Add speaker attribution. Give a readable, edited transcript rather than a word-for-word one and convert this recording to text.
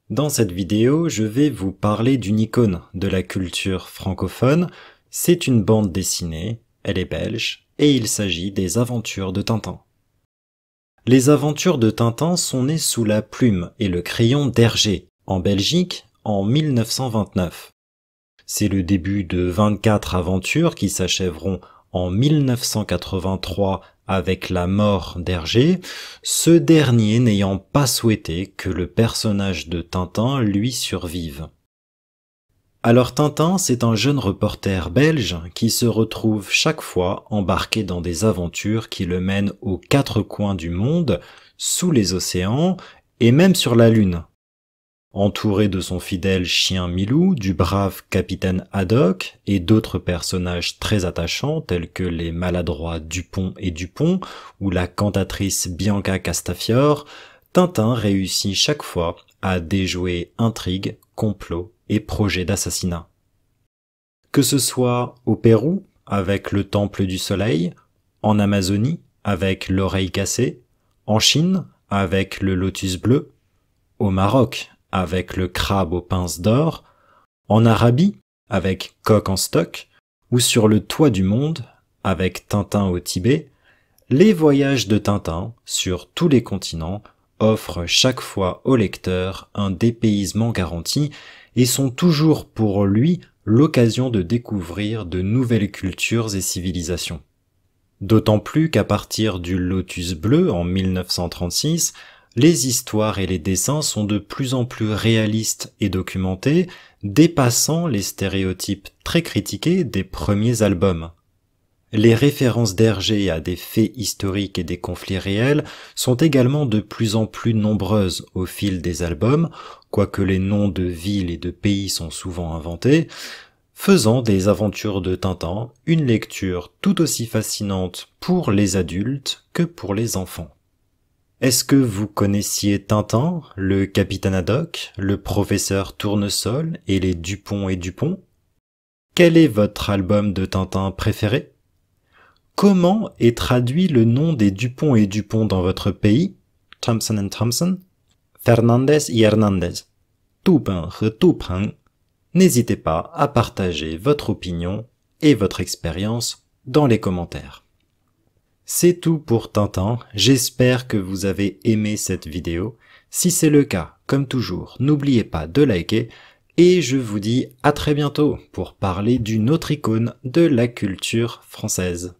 Speaker 1: Dans cette vidéo, je vais vous parler d'une icône de la culture francophone. C'est une bande dessinée, elle est belge, et il s'agit des Aventures de Tintin. Les Aventures de Tintin sont nées sous la plume et le crayon d'Hergé, en Belgique, en 1929. C'est le début de 24 aventures qui s'achèveront en 1983 avec la mort d'Hergé, ce dernier n'ayant pas souhaité que le personnage de Tintin lui survive. Alors Tintin, c'est un jeune reporter belge qui se retrouve chaque fois embarqué dans des aventures qui le mènent aux quatre coins du monde, sous les océans et même sur la Lune. Entouré de son fidèle chien Milou, du brave capitaine Haddock et d'autres personnages très attachants tels que les maladroits Dupont et Dupont ou la cantatrice Bianca Castafiore, Tintin réussit chaque fois à déjouer intrigues, complots et projets d'assassinat. Que ce soit au Pérou avec le Temple du Soleil, en Amazonie avec l'Oreille cassée, en Chine avec le Lotus bleu, au Maroc avec le crabe aux pinces d'or, en Arabie avec Coq en stock, ou sur le toit du monde avec Tintin au Tibet, les voyages de Tintin sur tous les continents offrent chaque fois au lecteur un dépaysement garanti et sont toujours pour lui l'occasion de découvrir de nouvelles cultures et civilisations. D'autant plus qu'à partir du Lotus bleu en 1936, les histoires et les dessins sont de plus en plus réalistes et documentés, dépassant les stéréotypes très critiqués des premiers albums. Les références d'Hergé à des faits historiques et des conflits réels sont également de plus en plus nombreuses au fil des albums, quoique les noms de villes et de pays sont souvent inventés, faisant des Aventures de Tintin une lecture tout aussi fascinante pour les adultes que pour les enfants. Est-ce que vous connaissiez Tintin, le capitaine Haddock, le professeur Tournesol et les Dupont et Dupont? Quel est votre album de Tintin préféré? Comment est traduit le nom des Dupont et Dupont dans votre pays? Thompson and Thompson, Fernandez y Hernandez, Toupin et Toupin. N'hésitez pas à partager votre opinion et votre expérience dans les commentaires. C'est tout pour Tintin, j'espère que vous avez aimé cette vidéo. Si c'est le cas, comme toujours, n'oubliez pas de liker et je vous dis à très bientôt pour parler d'une autre icône de la culture française.